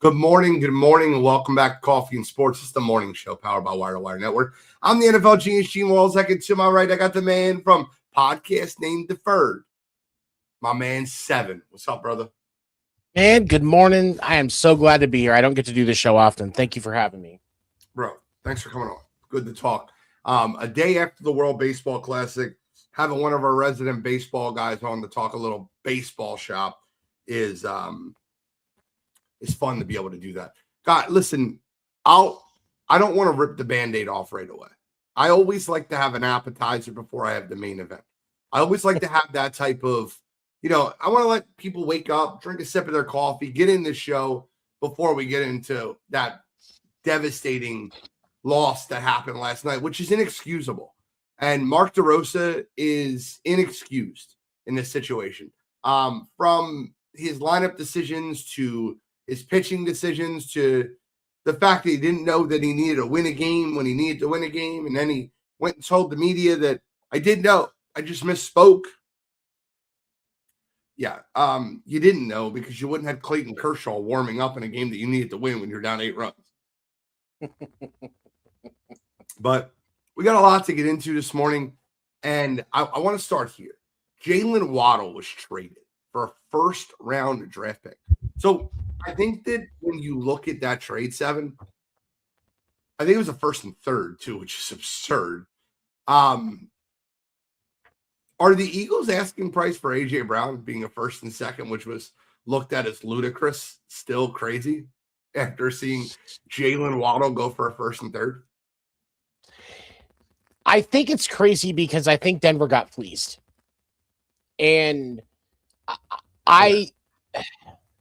Good morning, and welcome back to Coffee and Sports. It's the morning show powered by Wire to Wire Network. I'm the NFL genius, Gene Walzek, to my right, I got the man from Podcast Name Deferred, my man Seven. What's up, brother? Man, good morning. I am so glad to be here. I don't get to do this show often. Thank you for having me. Bro, thanks for coming on. Good to talk. A day after the World Baseball Classic, having one of our resident baseball guys on to talk a little baseball shop is it's fun to be able to do that. God, listen, I don't want to rip the Band-Aid off right away. I always like to have an appetizer before I have the main event. I always like to have that type of, I want to let people wake up, drink a sip of their coffee, get in the show before we get into that devastating loss that happened last night, which is inexcusable. And Mark DeRosa is inexcused in this situation. From his lineup decisions to his pitching decisions to the fact that he didn't know that he needed to win a game when he needed to win a game. And then he went and told the media that I did know. I just misspoke. Yeah, you didn't know because you wouldn't have Clayton Kershaw warming up in a game that you needed to win when you're down 8 runs. But we got a lot to get into this morning, and I want to start here. Jalen Waddle was traded for a first-round draft pick. So I think that when you look at that trade, Seven, I think it was a first and third, too, which is absurd. Are the Eagles asking price for A.J. Brown being a first and second, which was looked at as ludicrous, still crazy, after seeing Jalen Waddle go for a first and third? I think it's crazy because I think Denver got fleeced. And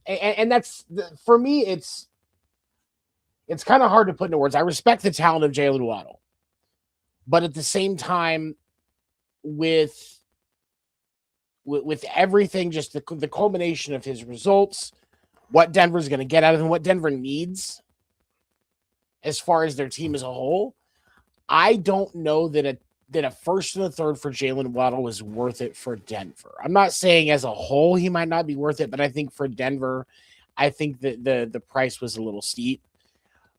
and that's, for me, it's kind of hard to put into words. I respect the talent of Jalen Waddle. But at the same time, with everything, just the culmination of his results, what Denver's going to get out of him, what Denver needs as far as their team as a whole, I don't know that a first and a third for Jalen Waddle was worth it for Denver. I'm not saying as a whole he might not be worth it, but I think for Denver, I think that the price was a little steep.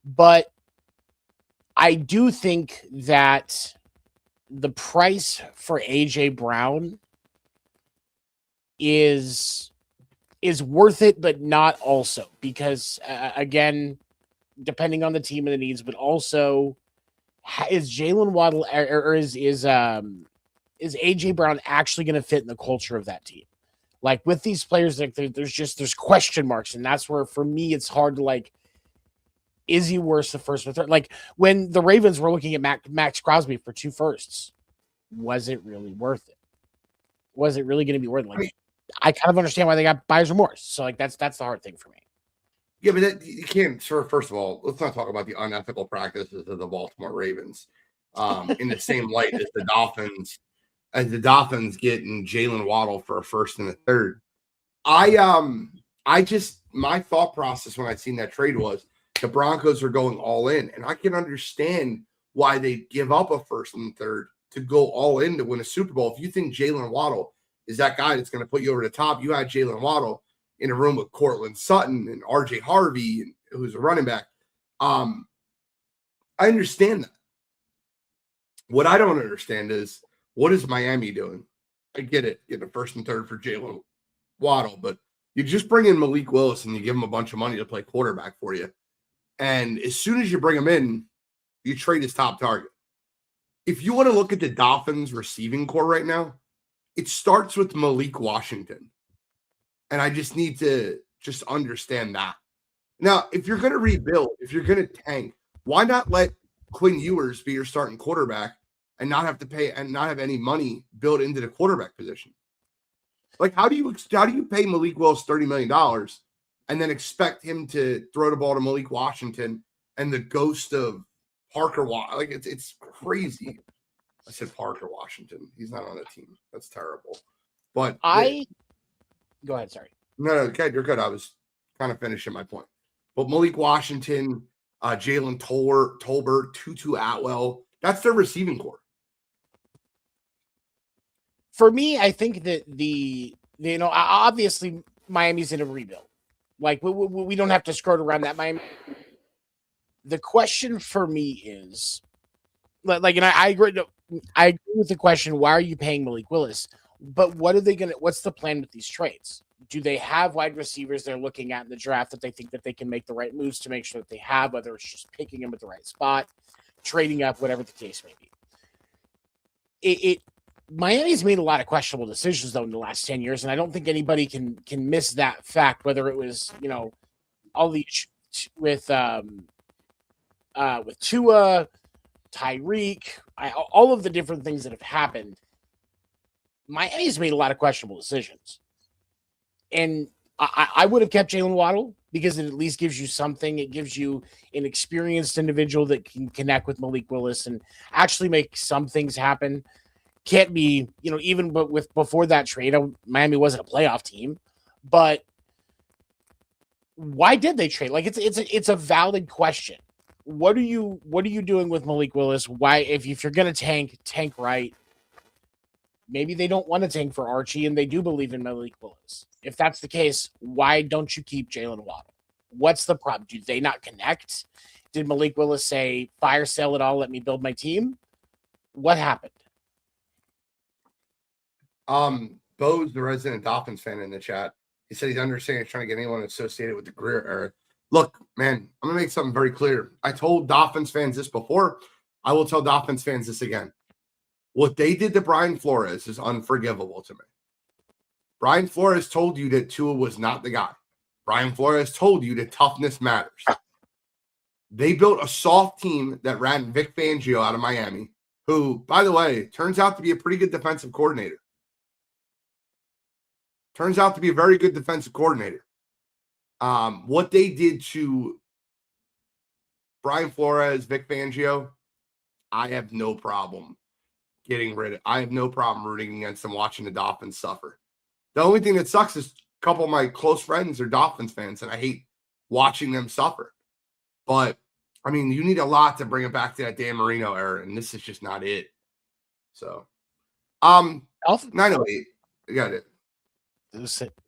But I do think that the price for A.J. Brown is worth it, but not also, because again, depending on the team and the needs, but also is Jalen Waddle or is A.J. Brown actually going to fit in the culture of that team? Like with these players, like there's question marks, and that's where for me it's hard to is he worth the first or third? Like when the Ravens were looking at Max Crosby for 2 firsts, was it really worth it? Was it really going to be worth it? I kind of understand why they got buyer's remorse. So that's the hard thing for me. Yeah, but you can't, sir. First of all, let's not talk about the unethical practices of the Baltimore Ravens in the same light as the Dolphins. As the Dolphins getting Jalen Waddle for a first and a third, my thought process when I seen that trade was the Broncos are going all in, and I can understand why they give up a first and third to go all in to win a Super Bowl. If you think Jalen Waddle is that guy that's going to put you over the top, you had Jalen Waddle in a room with Cortland Sutton and R.J. Harvey, who's a running back. I understand that. What I don't understand is, what is Miami doing? I get it, get the first and third for Jalen Waddle, but you just bring in Malik Willis and you give him a bunch of money to play quarterback for you. And as soon as you bring him in, you trade his top target. If you want to look at the Dolphins receiving core right now, it starts with Malik Washington. And I just need to just understand that. Now, if you're going to rebuild, if you're going to tank, why not let Quinn Ewers be your starting quarterback and not have to pay and not have any money built into the quarterback position? Like, how do you pay Malik Willis $30 million and then expect him to throw the ball to Malik Washington and the ghost of Parker? Like, it's crazy. I said Parker Washington. He's not on the team. That's terrible. But go ahead. Sorry. No, okay, you're good. I was kind of finishing my point. But Malik Washington, Jalen Tolbert, Tutu Atwell, that's their receiving core. For me, I think that obviously Miami's in a rebuild. Like we don't have to skirt around that. The question for me is like, and I agree. I agree with the question. Why are you paying Malik Willis? But what are they gonna? What's the plan with these trades? Do they have wide receivers they're looking at in the draft that they think that they can make the right moves to make sure that they have, whether it's just picking them at the right spot, trading up, whatever the case may be. Miami's made a lot of questionable decisions though in the last 10 years, and I don't think anybody can miss that fact. Whether it was all the with Tua, Tyreek, all of the different things that have happened, Miami's made a lot of questionable decisions. And I would have kept Jalen Waddle because it at least gives you something. It gives you an experienced individual that can connect with Malik Willis and actually make some things happen. Can't be, even with before that trade, Miami wasn't a playoff team, but why did they trade? Like it's a valid question. What are you doing with Malik Willis? Why, if you're gonna tank right? Maybe they don't want to tank for Archie and they do believe in Malik Willis. If that's the case, why don't you keep Jalen Waddle? What's the problem? Do they not connect? Did Malik Willis say, fire sale it all, let me build my team? What happened? Bo's the resident Dolphins fan in the chat. He said he's understanding trying to get anyone associated with the Greer era. Look, man, I'm going to make something very clear. I told Dolphins fans this before. I will tell Dolphins fans this again. What they did to Brian Flores is unforgivable to me. Brian Flores told you that Tua was not the guy. Brian Flores told you that toughness matters. They built a soft team that ran Vic Fangio out of Miami, who, by the way, turns out to be a pretty good defensive coordinator. Turns out to be a very good defensive coordinator. What they did to Brian Flores, Vic Fangio, I have no problem getting rid of. I have no problem rooting against them, watching the Dolphins suffer. The only thing that sucks is a couple of my close friends are Dolphins fans, and I hate watching them suffer. But, I mean, you need a lot to bring it back to that Dan Marino era, and this is just not it. So, 908. I got it.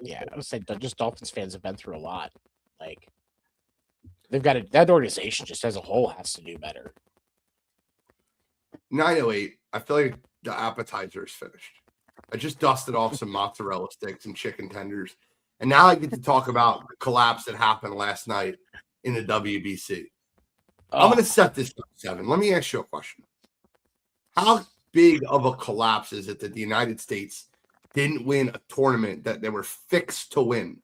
Yeah, I would say just Dolphins fans have been through a lot. Like, they've got that organization just as a whole has to do better. 908. I feel like the appetizer is finished. I just dusted off some mozzarella sticks and chicken tenders. And now I get to talk about the collapse that happened last night in the WBC. I'm going to set this up, Seven. Let me ask you a question. How big of a collapse is it that the United States didn't win a tournament that they were fixed to win?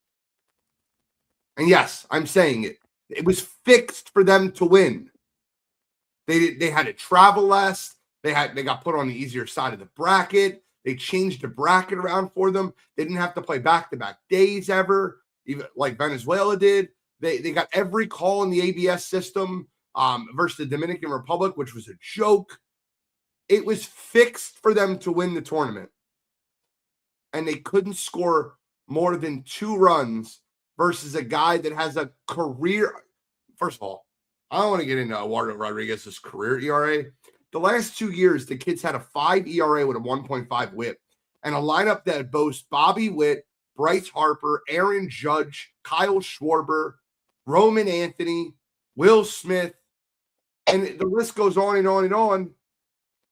And yes, I'm saying it. It was fixed for them to win. They had to travel less. They got put on the easier side of the bracket. They changed the bracket around for them. They didn't have to play back-to-back days ever, even like Venezuela did. They got every call in the ABS system versus the Dominican Republic, which was a joke. It was fixed for them to win the tournament. And they couldn't score more than 2 runs versus a guy that has a career. First of all, I don't want to get into Eduardo Rodriguez's career ERA. The last 2 years, the kid's had a 5 ERA with a 1.5 whip and a lineup that boasts Bobby Witt, Bryce Harper, Aaron Judge, Kyle Schwarber, Roman Anthony, Will Smith, and the list goes on and on and on.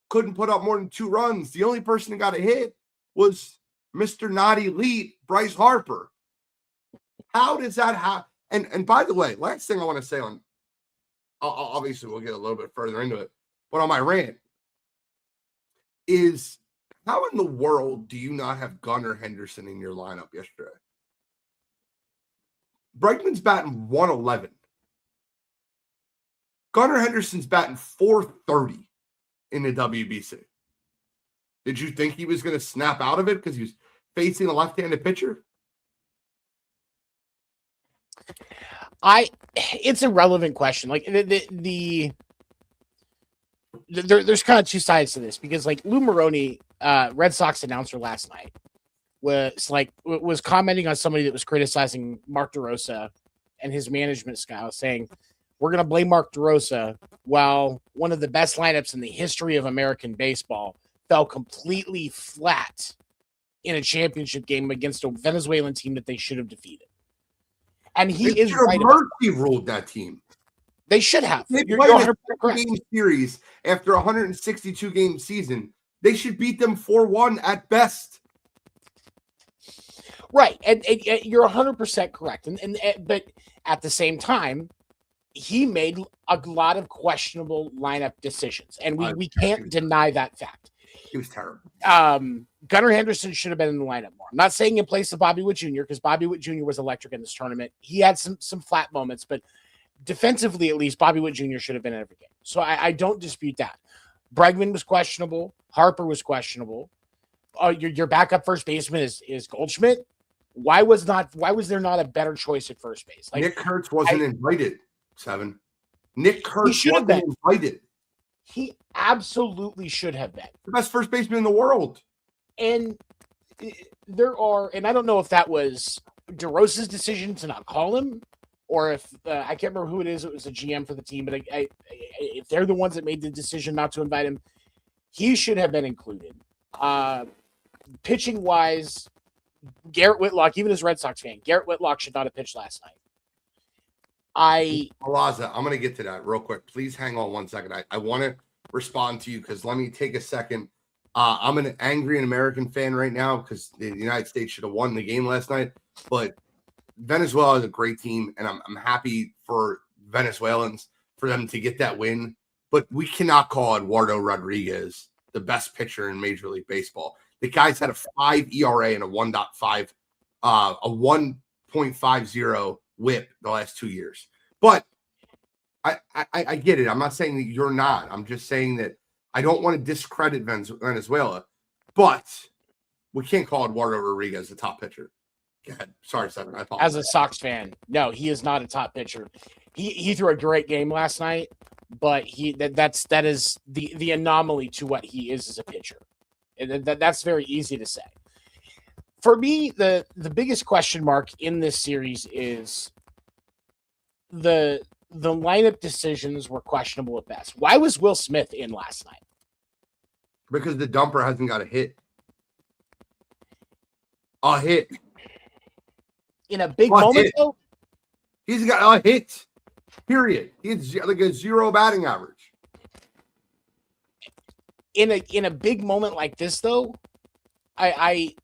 Couldn't put up more than 2 runs. The only person that got a hit was Mr. Not Elite, Bryce Harper. How does that happen? And by the way, last thing I want to say on, obviously we'll get a little bit further into it, but on my rant is, how in the world do you not have Gunnar Henderson in your lineup yesterday? Bregman's batting 111. Gunnar Henderson's batting 430 in the WBC. Did you think he was going to snap out of it because he was facing a left-handed pitcher? It's a relevant question. Like there's kind of 2 sides to this, because like Lou Maroney, Red Sox announcer last night, was commenting on somebody that was criticizing Mark DeRosa and his management style, saying, we're going to blame Mark DeRosa while one of the best lineups in the history of American baseball fell completely flat in a championship game against a Venezuelan team that they should have defeated. And he They is should have right about mercy ruled that team. They should have. They You're played a 100% correct. game series after a 162 game season. They should beat them 4-1 at best. Right. And you're 100% correct. But at the same time, he made a lot of questionable lineup decisions, and we can't deny that fact. He was terrible. Gunnar Henderson should have been in the lineup more. I'm not saying in place of Bobby Witt Jr. because Bobby Witt Jr. was electric in this tournament. He had some flat moments, but defensively, at least, Bobby Witt Jr. should have been in every game. So I don't dispute that. Bregman was questionable. Harper was questionable. Your backup first baseman is Goldschmidt. Why was there not a better choice at first base? Like, Nick Kurtz wasn't invited. 7. Nick Kurtz wasn't invited. He absolutely should have been the best first baseman in the world. And and I don't know if that was DeRosa's decision to not call him, or if I can't remember who it is. It was a GM for the team, but if they're the ones that made the decision not to invite him, he should have been included. Pitching wise, Garrett Whitlock, even as a Red Sox fan, Garrett Whitlock should not have pitched last night. Alaza, I'm going to get to that real quick. Please hang on 1 second. I want to respond to you because let me take a second. I'm an angry American fan right now because the United States should have won the game last night. But Venezuela is a great team, and I'm happy for Venezuelans for them to get that win. But we cannot call Eduardo Rodriguez the best pitcher in Major League Baseball. The guy's had a 5 ERA and a 1.5, a 1.50 whip the last 2 years. But I get it. I'm not saying that you're not. I'm just saying that I don't want to discredit Venezuela, but we can't call Eduardo Rodriguez the top pitcher. Go ahead. Sorry, Seven. I apologize. As a Sox fan, no, he is not a top pitcher. He threw a great game last night, but that is the anomaly to what he is as a pitcher. And that's very easy to say. For me, the biggest question mark in this series is the lineup decisions were questionable at best. Why was Will Smith in last night? Because the dumper hasn't got a hit. A hit. In a big moment, though? He's got a hit. Period. He's like a 0 batting average. In a big moment like this, though, I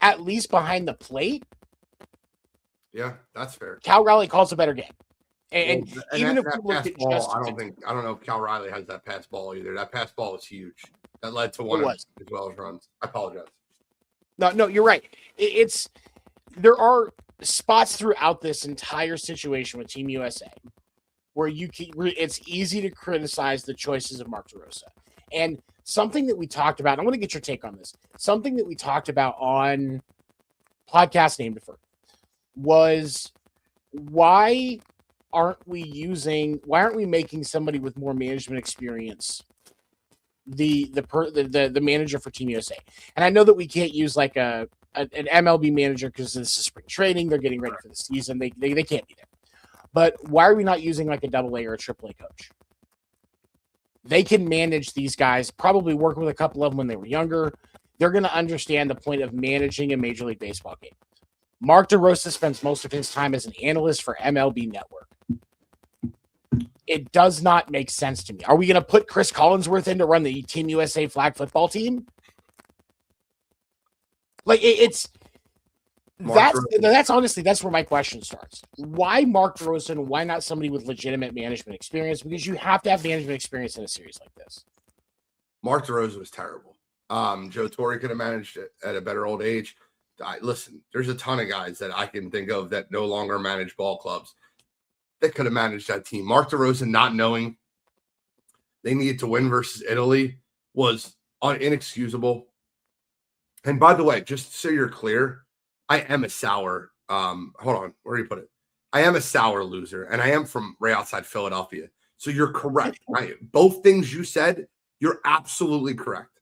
at least behind the plate. Yeah, that's fair. Cal Raleigh calls a better game. And even if we look at ball, I don't know if Cal Riley has that pass ball either. That pass ball was huge. That led to one as well as runs. I apologize. No, you're right. There are spots throughout this entire situation with Team USA where it's easy to criticize the choices of Mark DeRosa. And something that we talked about, I want to get your take on this. Something that we talked about on podcast Name Deferred was why aren't we making somebody with more management experience the manager for Team USA? And I know that we can't use like an MLB manager because this is spring training. They're getting ready for the season. They can't be there. But why are we not using like a AA or a AAA coach? They can manage these guys, probably work with a couple of them when they were younger. They're going to understand the point of managing a Major League Baseball game. Mark DeRosa spends most of his time as an analyst for MLB Network. It does not make sense to me. Are we going to put Chris Collinsworth in to run the Team USA flag football team? Like that's honestly, that's where my question starts. Why Mark DeRosa and why not somebody with legitimate management experience? Because you have to have management experience in a series like this. Mark DeRosa was terrible. Joe Torre could have managed it at a better old age. Listen, there's a ton of guys that I can think of that no longer manage ball clubs that could have managed that team. Mark DeRosa not knowing they needed to win versus Italy was inexcusable. And by the way, just so you're clear, I am a sour. Hold on, where do you put it? I am a sour loser, and I am from right outside Philadelphia. So you're correct. Both things you said, you're absolutely correct.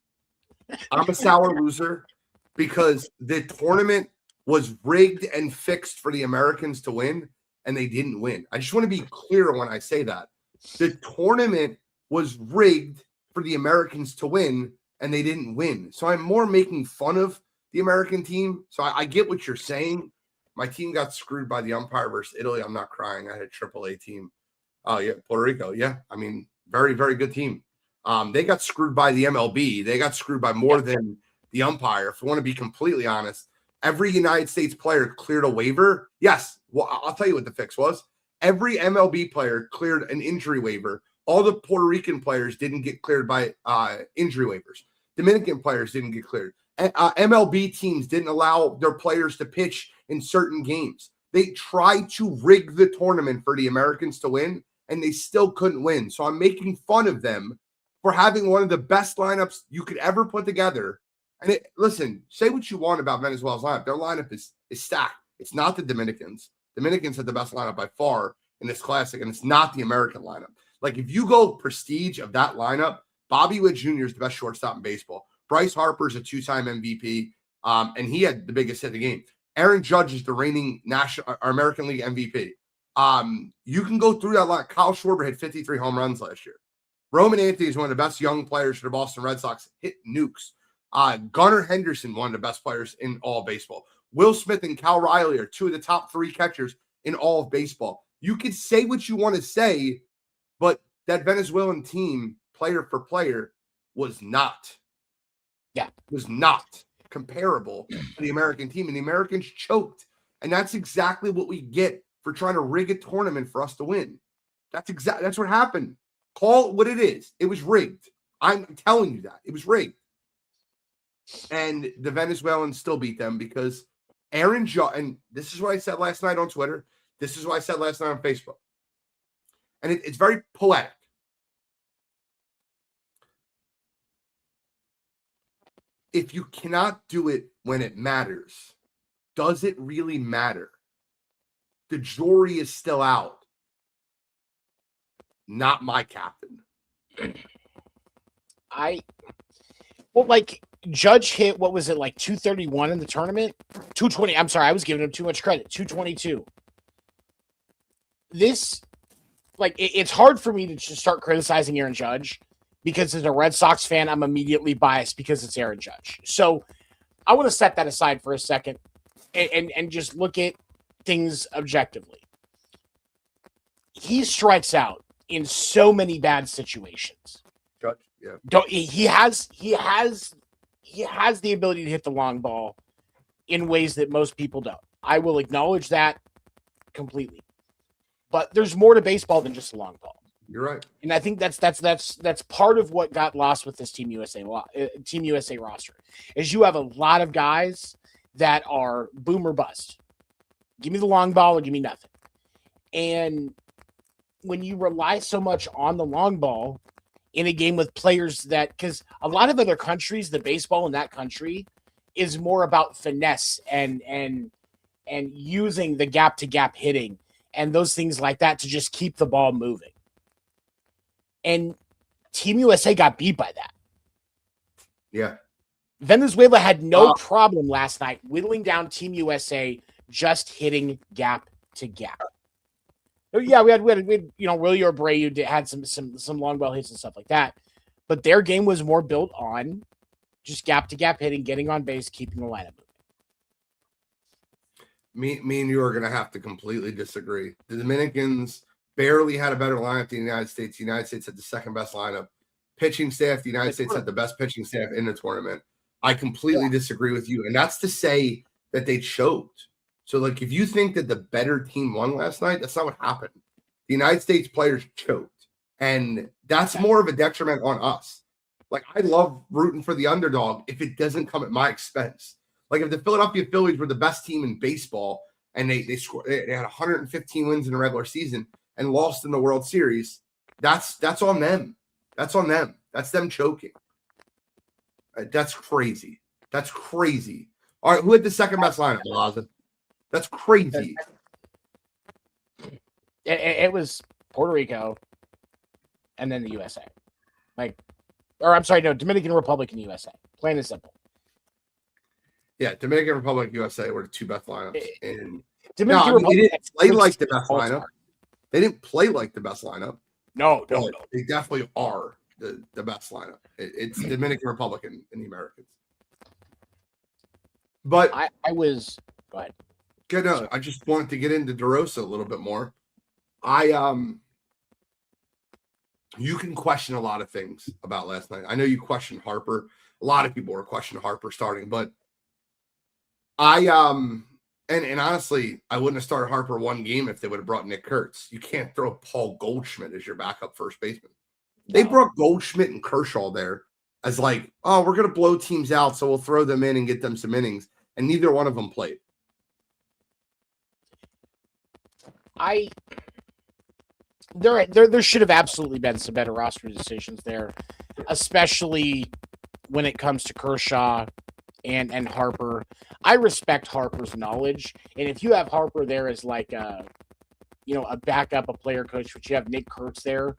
I'm a sour loser because the tournament was rigged and fixed for the Americans to win, and they didn't win. I just want to be clear when I say that. The tournament was rigged for the Americans to win, and they didn't win. So I'm more making fun of the American team. So I get what you're saying. my team got screwed by the umpire versus Italy. I'm not crying. I had a AAA team. Oh, yeah, Puerto Rico. Yeah, I mean, very, very good team. They got screwed by the MLB. They got screwed by more than the umpire. If I want to be completely honest, every United States player cleared a waiver. Yes, well, I'll tell you what the fix was. Every MLB player cleared an injury waiver. All the Puerto Rican players didn't get cleared by injury waivers. Dominican players didn't get cleared. MLB teams didn't allow their players to pitch in certain games. They tried to rig the tournament for the Americans to win, and they still couldn't win. So I'm making fun of them for having one of the best lineups you could ever put together. And listen, say what you want about Venezuela's lineup. Their lineup is stacked. It's not the Dominicans. Dominicans had the best lineup by far in this classic, and it's not the American lineup. Like, if you go prestige of that lineup, Bobby Witt Jr. is the best shortstop in baseball. Bryce Harper is a two-time MVP, and he had the biggest hit of the game. Aaron Judge is the reigning American League MVP. You can go through that line. Kyle Schwarber hit 53 home runs last year. Roman Anthony is one of the best young players for the Boston Red Sox, hit nukes. Gunnar Henderson, one of the best players in all of baseball. Will Smith and Cal Riley are two of the top three catchers in all of baseball. You could say what you want to say, but that Venezuelan team, player for player, was not comparable to the American team, and the Americans choked. And that's exactly what we get for trying to rig a tournament for us to win. That's what happened. Call it what it is. It was rigged. I'm telling you that. It was rigged. And the Venezuelans still beat them because Aaron Judge, and this is what I said last night on Twitter. This is what I said last night on Facebook. And it's very poetic. If you cannot do it when it matters, does it really matter? The jury is still out. Not my captain. Judge hit, what was it, like 231 in the tournament? 220. I'm sorry, I was giving him too much credit. 222. It's hard for me to just start criticizing Aaron Judge because as a Red Sox fan, I'm immediately biased because it's Aaron Judge. So I want to set that aside for a second and just look at things objectively. He strikes out in so many bad situations. Judge, yeah. He has the ability to hit the long ball in ways that most people don't. I will acknowledge that completely. But there's more to baseball than just a long ball. You're right. And I think that's part of what got lost with this Team USA roster is you have a lot of guys that are boom or bust. Give me the long ball or give me nothing. And when you rely so much on the long ball in a game with players because a lot of other countries, the baseball in that country is more about finesse and using the gap to gap hitting and those things like that to just keep the ball moving. And Team USA got beat by that. Yeah. Venezuela had no problem last night whittling down Team USA just hitting gap to gap. Yeah, we had Willie Abreu had some long ball hits and stuff like that. But their game was more built on just gap to gap hitting, getting on base, keeping the lineup moving. Me and you are going to have to completely disagree. The Dominicans barely had a better lineup than the United States. The United States had the second best lineup. Pitching staff, the United States had the best pitching staff in the tournament. I completely disagree with you. And that's to say that they choked. So, if you think that the better team won last night, that's not what happened. The United States players choked. And that's more of a detriment on us. I love rooting for the underdog if it doesn't come at my expense. If the Philadelphia Phillies were the best team in baseball and they had 115 wins in the regular season and lost in the World Series, that's on them. That's on them. That's them choking. That's crazy. That's crazy. All right, who had the second best lineup, Laza? That's crazy. It was Puerto Rico and then the USA. Dominican Republic and USA. Plain and simple. Yeah, Dominican Republic, USA were the two best lineups. They didn't play like the best lineup. They didn't play like the best lineup. No. They definitely are the best lineup. It's Dominican Republic and the Americans. But I was. Go ahead. Good. No, I just wanted to get into DeRosa a little bit more. You can question a lot of things about last night. I know you questioned Harper. A lot of people were questioning Harper starting, but and honestly, I wouldn't have started Harper one game if they would have brought Nick Kurtz. You can't throw Paul Goldschmidt as your backup first baseman. No. They brought Goldschmidt and Kershaw there as like, oh, we're going to blow teams out, so we'll throw them in and get them some innings, and neither one of them played. There should have absolutely been some better roster decisions there, especially when it comes to Kershaw and Harper. I respect Harper's knowledge, and if you have Harper there as like a backup, a player coach, but you have Nick Kurtz there,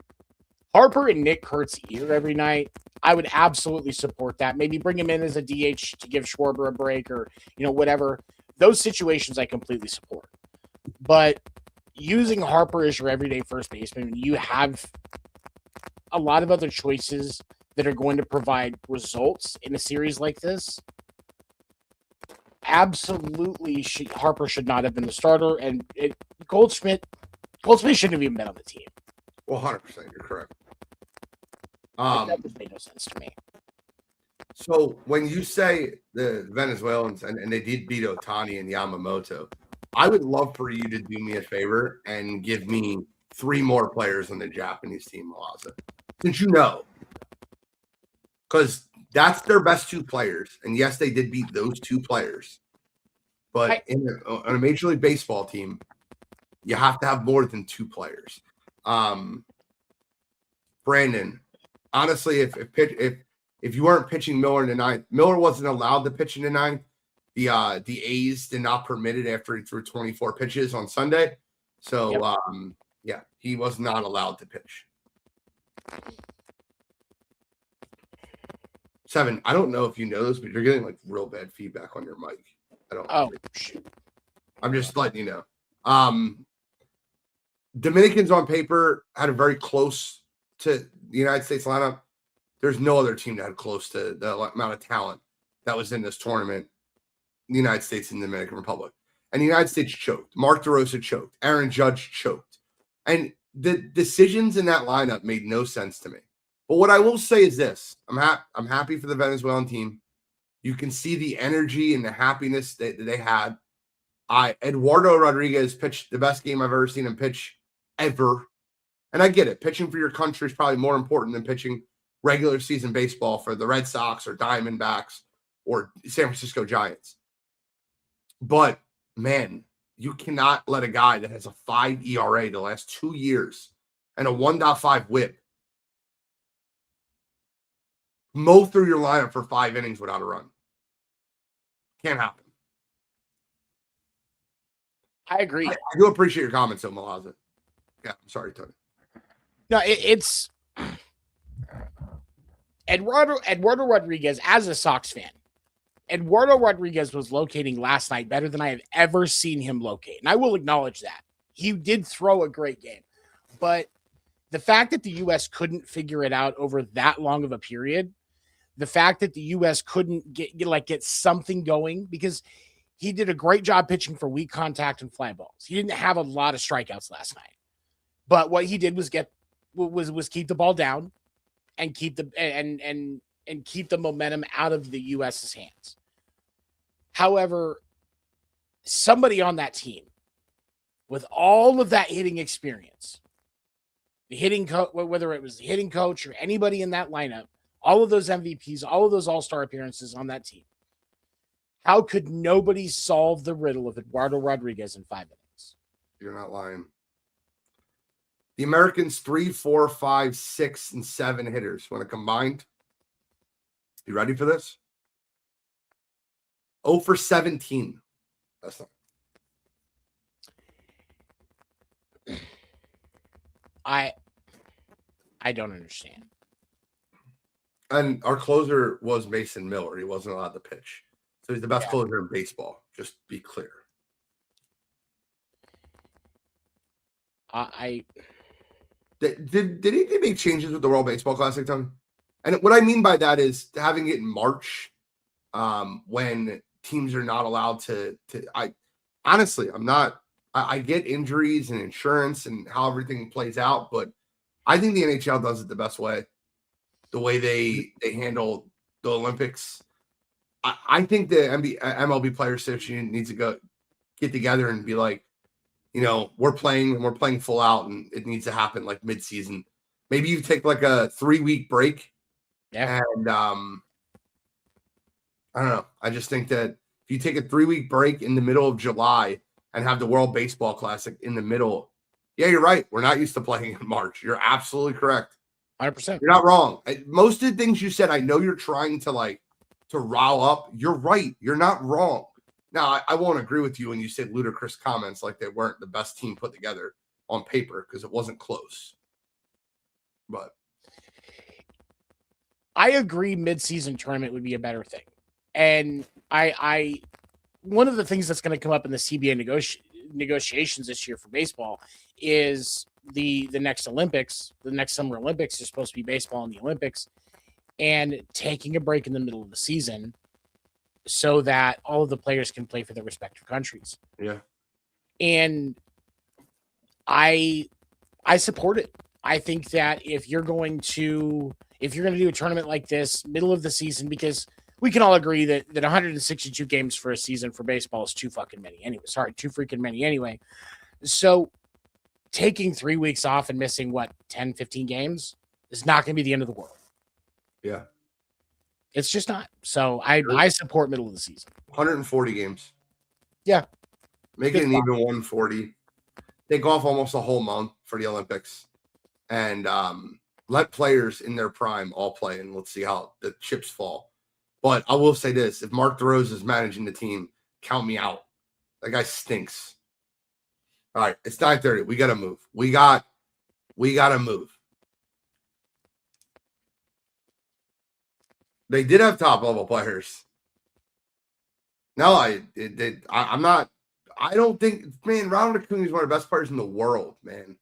Harper and Nick Kurtz ear every night, I would absolutely support that. Maybe bring him in as a DH to give Schwarber a break or whatever. Those situations I completely support, but using Harper as your everyday first baseman, you have a lot of other choices that are going to provide results in a series like this. Absolutely, Harper should not have been the starter, and Goldschmidt shouldn't have even been on the team. Well, 100%, you're correct. That just made no sense to me. So when you say the Venezuelans and they did beat Otani and Yamamoto, I would love for you to do me a favor and give me 3 more players on the Japanese team, Malaza, since you know, because that's their best 2 players. And yes, they did beat those 2 players. But on a Major League Baseball team, you have to have more than 2 players. Brandon, honestly, if you weren't pitching Miller in the 9th, Miller wasn't allowed to pitch in the 9th. The A's did not permit it after he threw 24 pitches on Sunday. So, he was not allowed to pitch. 7, I don't know if you know this, but you're getting like real bad feedback on your mic. I don't. Oh, shoot. I'm just letting you know. Dominicans on paper had a very close to the United States lineup. There's no other team that had close to the amount of talent that was in this tournament. The United States and the Dominican Republic. And the United States choked. Mark DeRosa choked. Aaron Judge choked. And the decisions in that lineup made no sense to me. But what I will say is this. I'm happy for the Venezuelan team. You can see the energy and the happiness that they had. Eduardo Rodriguez pitched the best game I've ever seen him pitch ever. And I get it. Pitching for your country is probably more important than pitching regular season baseball for the Red Sox or Diamondbacks or San Francisco Giants. But, man, you cannot let a guy that has a 5 ERA the last 2 years and a 1.5 whip mow through your lineup for 5 innings without a run. Can't happen. I agree. I do appreciate your comments, though, Malaza. Yeah, I'm sorry, Tony. No, it's Eduardo Rodriguez, as a Sox fan, Eduardo Rodriguez was locating last night better than I have ever seen him locate. And I will acknowledge that. He did throw a great game. But the fact that the U.S. couldn't figure it out over that long of a period, the fact that the U.S. couldn't get something going, because he did a great job pitching for weak contact and fly balls. He didn't have a lot of strikeouts last night. But what he did was keep the ball down and keep the and keep the momentum out of the U.S.'s hands. However, somebody on that team with all of that hitting experience, the hitting coach, whether it was the hitting coach or anybody in that lineup, all of those MVPs, all of those all-star appearances on that team, how could nobody solve the riddle of Eduardo Rodriguez in 5 innings? You're not lying. The Americans 3, 4, 5, 6, and 7 hitters when it combined. You ready for this? 0 for 17. That's not. I don't understand. And our closer was Mason Miller. He wasn't allowed to pitch. So he's the best closer in baseball. Just be clear. Did he make changes with the World Baseball Classic, Tony? And what I mean by that is having it in March, when teams are not allowed to honestly, I'm not. I get injuries and insurance and how everything plays out, but I think the NHL does it the best way. The way they handle the Olympics. I think the MLB Players Association needs to get together and be like, we're playing full out, and it needs to happen like mid-season. Maybe you take like a 3-week break. Yeah. And I don't know. I just think that if you take a 3-week break in the middle of July and have the World Baseball Classic in the middle, yeah, you're right. We're not used to playing in March. You're absolutely correct. 100%. You're not wrong. Most of the things you said, I know you're trying to rile up. You're right. You're not wrong. Now, I won't agree with you when you said ludicrous comments like they weren't the best team put together on paper because it wasn't close. But I agree mid-season tournament would be a better thing. And I one of the things that's going to come up in the CBA negotiations this year for baseball is the next Olympics. The next Summer Olympics is supposed to be baseball in the Olympics, and taking a break in the middle of the season so that all of the players can play for their respective countries. yeah. And I support it. I think that if you're going to do a tournament like this middle of the season, because we can all agree that 162 games for a season for baseball is too fucking many anyway. Sorry, too freaking many anyway. So taking 3 weeks off and missing 10, 15 games is not going to be the end of the world. Yeah. It's just not. So I support middle of the season. 140 games. Yeah. Make it an even 140. Take off almost a whole month for the Olympics. And let players in their prime all play, and let's see how the chips fall. But I will say this: if Mark DeRose is managing the team, count me out. That guy stinks. All right, it's 9:30. We gotta move. We gotta move. They did have top level players. No, I'm not. I don't think, man. Ronald Acuna is one of the best players in the world, man.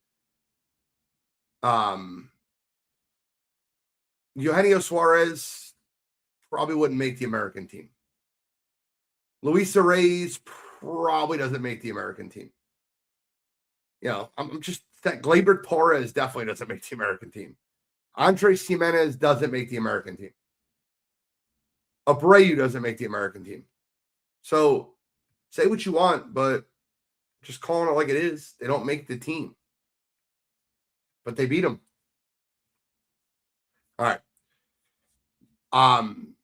Eugenio Suarez probably wouldn't make the American team. Luis Reyes probably doesn't make the American team. I'm just that Gleyber Torres definitely doesn't make the American team. Andres Jimenez doesn't make the American team. Abreu doesn't make the American team. So say what you want, but just calling it like it is. They don't make the team. But they beat them. All right.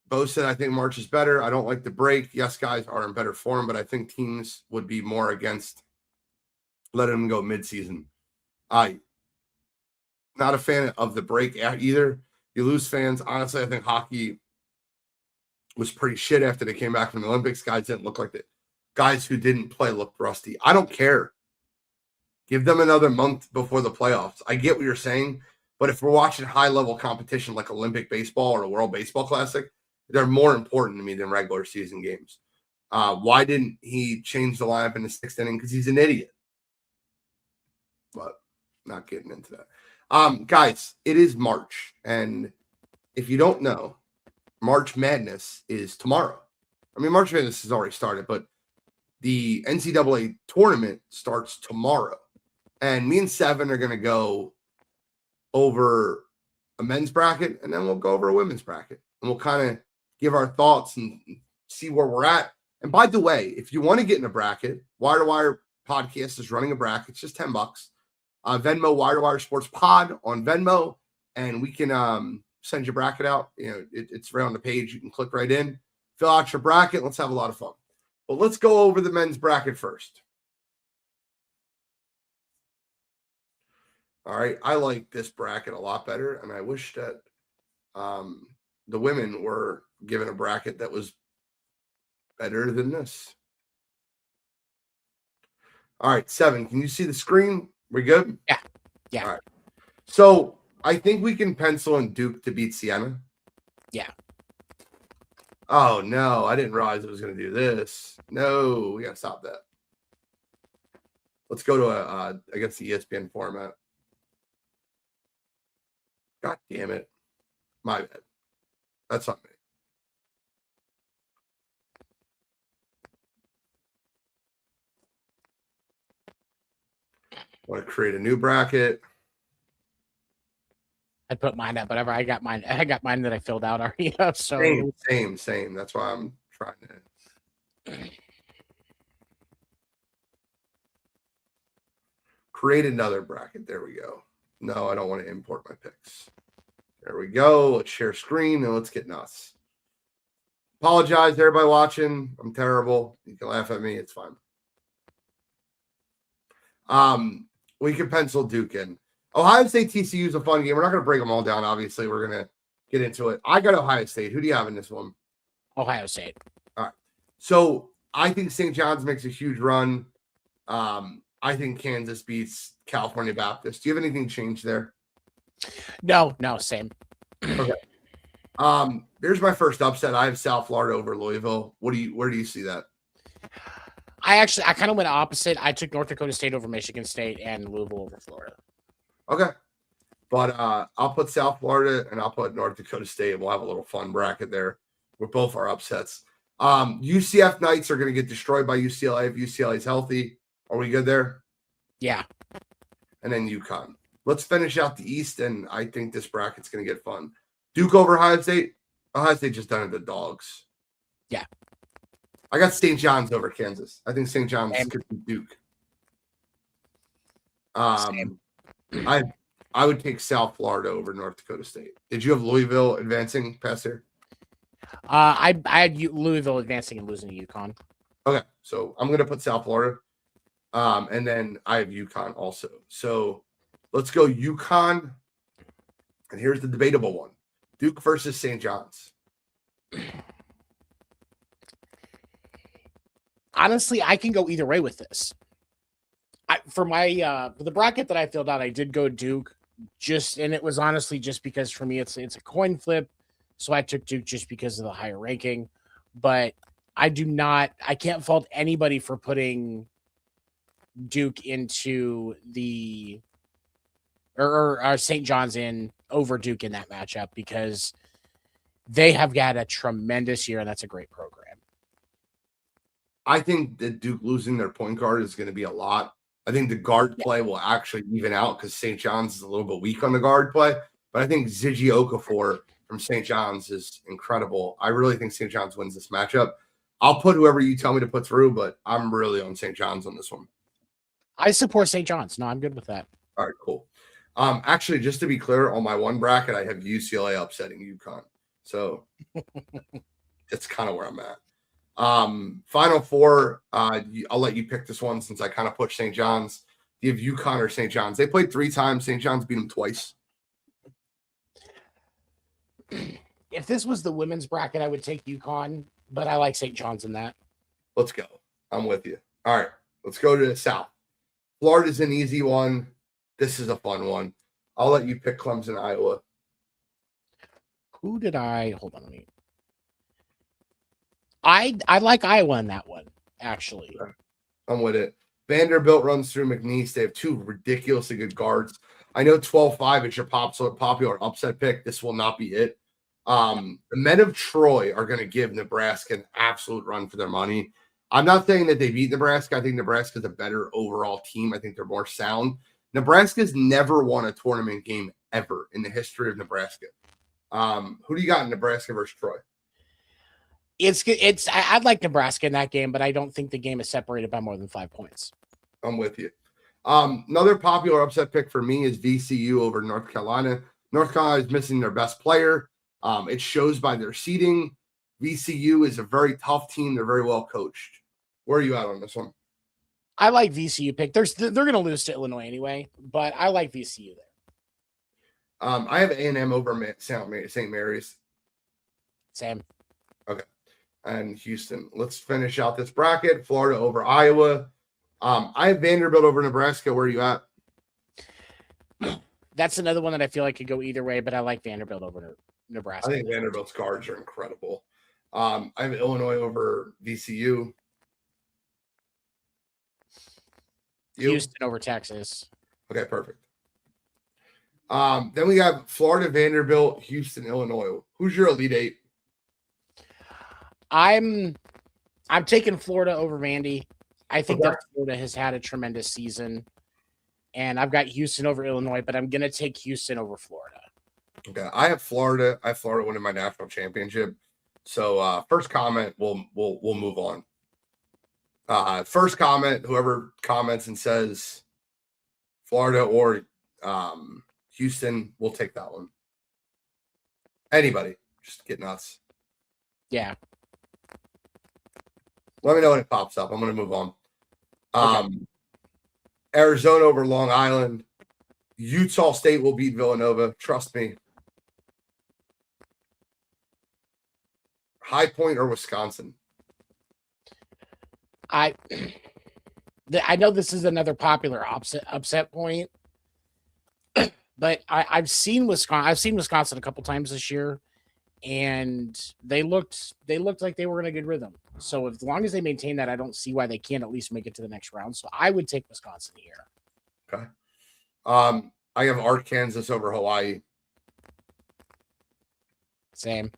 Bo said, I think March is better. I don't like the break. Yes, guys are in better form, but I think teams would be more against letting them go midseason. Not a fan of the break either. You lose fans. Honestly, I think hockey was pretty shit after they came back from the Olympics. Guys didn't look like the guys who didn't play looked rusty. I don't care. Give them another month before the playoffs. I get what you're saying, but if we're watching high-level competition like Olympic baseball or a World Baseball Classic, they're more important to me than regular season games. Why didn't he change the lineup in the 6th inning? Because he's an idiot. But not getting into that. Guys, it is March, and if you don't know, March Madness is tomorrow. I mean, March Madness has already started, but the NCAA tournament starts tomorrow. And me and Seven are going to go over a men's bracket, and then we'll go over a women's bracket. And we'll kind of give our thoughts and see where we're at. And by the way, if you want to get in a bracket, Wire to Wire Podcast is running a bracket. It's just $10. Venmo, Wire to Wire Sports Pod on Venmo, and we can send your bracket out. It's right on the page. You can click right in, fill out your bracket. Let's have a lot of fun. But let's go over the men's bracket first. All right. I like this bracket a lot better, and I wish that the women were given a bracket that was better than this. All right, Seven, can you see the screen? We good? Yeah. All right. So I think we can pencil in Duke to beat Siena. Yeah. Oh, no. I didn't realize it was going to do this. No, we got to stop that. Let's go to, I guess, the ESPN format. God damn it. My bad. That's on me. Want to create a new bracket? I put mine up, whatever. I got mine that I filled out already up. So Same. That's why I'm trying to create another bracket. There we go. No, I don't want to import my picks. There we go. Let's share screen and let's get nuts. Apologize to everybody watching. I'm terrible. You can laugh at me. It's fine. We can pencil Duke in. Ohio State TCU is a fun game. We're not going to break them all down. Obviously, we're going to get into it. I got Ohio State. Who do you have in this one? Ohio State. All right. So I think St. John's makes a huge run. I think Kansas beats California Baptist. Do you have anything changed there? No, same. Okay. Here's my first upset. I have South Florida over Louisville. Where do you see that? I kind of went opposite. I took North Dakota State over Michigan State and Louisville over Florida. Okay. But I'll put South Florida and I'll put North Dakota State. We'll have a little fun bracket there with both our upsets. UCF Knights are going to get destroyed by UCLA if UCLA is healthy. Are we good there? Yeah. And then UConn. Let's finish out the East, and I think this bracket's going to get fun. Duke over Ohio State. Ohio State just done it to dogs. Yeah. I got St. John's over Kansas. I think St. John's could be Duke. I would take South Florida over North Dakota State. Did you have Louisville advancing past here? I had Louisville advancing and losing to UConn. Okay, so I'm going to put South Florida. And then I have UConn also. So let's go UConn. And here's the debatable one. Duke versus St. John's. Honestly, I can go either way with this. For the bracket that I filled out, I did go Duke, and it was honestly just because for me it's a coin flip. So I took Duke just because of the higher ranking. But I can't fault anybody for putting Duke into the or St. John's in over Duke in that matchup because they have got a tremendous year and that's a great program. I think that Duke losing their point guard is going to be a lot. I think the guard play will actually even out because St. John's is a little bit weak on the guard play. But I think Ziggy Okafor from St. John's is incredible. I really think St. John's wins this matchup. I'll put whoever you tell me to put through, but I'm really on St. John's on this one. I support St. John's. No, I'm good with that. All right, cool. Actually, just to be clear, on my one bracket, I have UCLA upsetting UConn. So that's kind of where I'm at. Final four, I'll let you pick this one since I kind of pushed St. John's. Do you have UConn or St. John's? They played 3 times. St. John's beat them twice. If this was the women's bracket, I would take UConn, but I like St. John's in that. Let's go. I'm with you. All right, let's go to the South. Florida's an easy one. This is a fun one. I'll let you pick Clemson, Iowa. Who did I hold on? I like Iowa in that one, actually. I'm with it. Vanderbilt runs through McNeese. They have 2 ridiculously good guards. I know 12-5 is your popular upset pick. This will not be it. The men of Troy are going to give Nebraska an absolute run for their money. I'm not saying that they beat Nebraska. I think Nebraska is a better overall team. I think they're more sound. Nebraska's never won a tournament game ever in the history of Nebraska. Who do you got in Nebraska versus Troy? I'd like Nebraska in that game, but I don't think the game is separated by more than 5 points. I'm with you. Another popular upset pick for me is VCU over North Carolina. North Carolina is missing their best player. It shows by their seeding. VCU is a very tough team. They're very well coached. Where are you at on this one? I like VCU pick. They're going to lose to Illinois anyway, but I like VCU there. I have A&M over St. Mary's. Same. Okay. And Houston. Let's finish out this bracket. Florida over Iowa. I have Vanderbilt over Nebraska. Where are you at? That's another one that I feel like could go either way, but I like Vanderbilt over Nebraska. I think Vanderbilt's guards are incredible. I have Illinois over VCU. Houston over Texas. Okay, perfect. Then we have Florida, Vanderbilt, Houston, Illinois. Who's your Elite Eight? I'm taking Florida over Vandy. I think that Florida has had a tremendous season, and I've got Houston over Illinois, but I'm gonna take Houston over Florida. Okay, I have Florida. I have Florida winning my national championship. So first comment, we'll move on. First comment, whoever comments and says Florida or Houston, we'll take that one. Anybody, just get nuts. Yeah. Let me know when it pops up. I'm going to move on. Okay. Arizona over Long Island. Utah State will beat Villanova. Trust me. High Point or Wisconsin? I know this is another popular upset point, but I've seen Wisconsin a couple times this year, and they looked like they were in a good rhythm. So as long as they maintain that, I don't see why they can't at least make it to the next round. So I would take Wisconsin here. Okay. I have Arkansas over Hawaii. Same.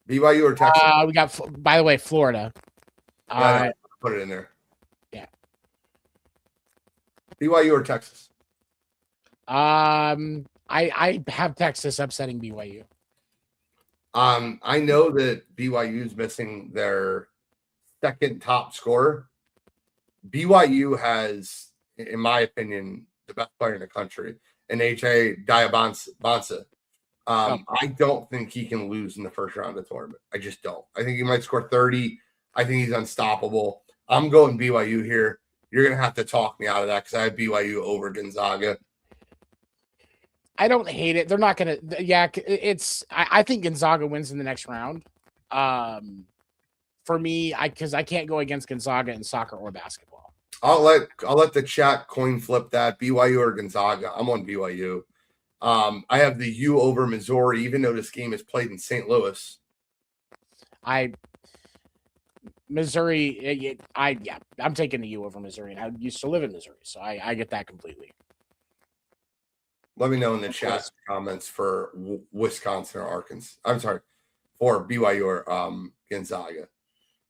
BYU or Texas? We got, by the way, Florida. Put it in there. Yeah. BYU or Texas? I have Texas upsetting BYU. I know that BYU is missing their second top scorer. BYU has, in my opinion, the best player in the country, and H.A. Diabansa. I don't think he can lose in the first round of the tournament. I just don't. I think he might score 30. I think he's unstoppable. I'm going BYU here. You're going to have to talk me out of that because I have BYU over Gonzaga. I don't hate it. They're not going to. Yeah, I think Gonzaga wins in the next round. For me, because I can't go against Gonzaga in soccer or basketball. I'll let the chat coin flip that. BYU or Gonzaga. I'm on BYU. I have the U over Missouri, even though this game is played in St. Louis. Missouri, I'm taking the U over Missouri, and I used to live in Missouri, so I get that completely. Let me know in the chat comments for Wisconsin or Arkansas. I'm sorry, for BYU or Gonzaga.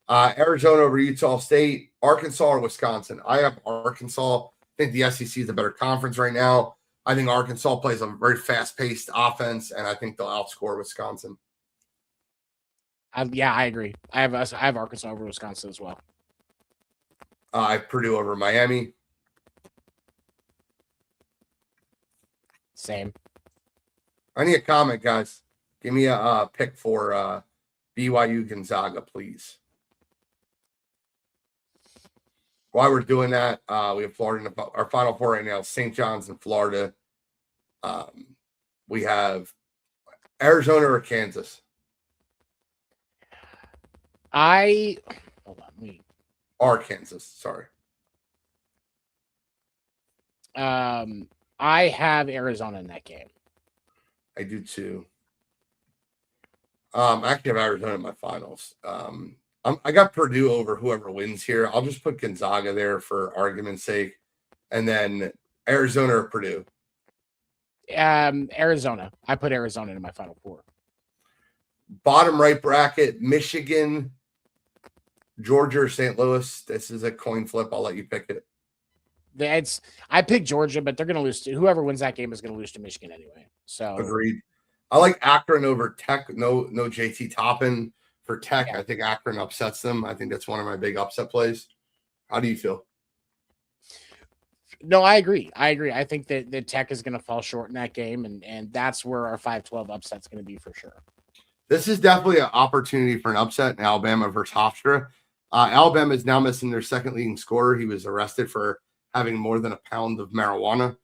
Arizona over Utah State, Arkansas or Wisconsin. I have Arkansas. I think the SEC is a better conference right now. I think Arkansas plays a very fast-paced offense, and I think they'll outscore Wisconsin. I agree. I have Arkansas over Wisconsin as well. I have Purdue over Miami. Same. I need a comment, guys. Give me a pick for BYU Gonzaga, please. While we're doing that, we have Florida in our Final Four right now. St. John's in Florida. We have Arizona or Kansas. Hold on. Or Kansas, sorry. I have Arizona in that game. I do too. I actually have Arizona in my finals. I got Purdue over whoever wins here. I'll just put Gonzaga there for argument's sake. And then Arizona or Purdue? Arizona. I put Arizona in my Final Four. Bottom right bracket, Michigan, Georgia or St. Louis. This is a coin flip. I'll let you pick it. I picked Georgia, but they're going to lose to whoever wins that game is going to lose to Michigan anyway. So agreed. I like Akron over Tech. No JT Toppin for Tech. Yeah. I think Akron upsets them. I think that's one of my big upset plays. How do you feel? No, I agree. I think that the Tech is going to fall short in that game, and that's where our 5-12 upset's going to be for sure. This is definitely an opportunity for an upset in Alabama versus Hofstra. Alabama is now missing their second leading scorer. He was arrested for having more than a pound of marijuana.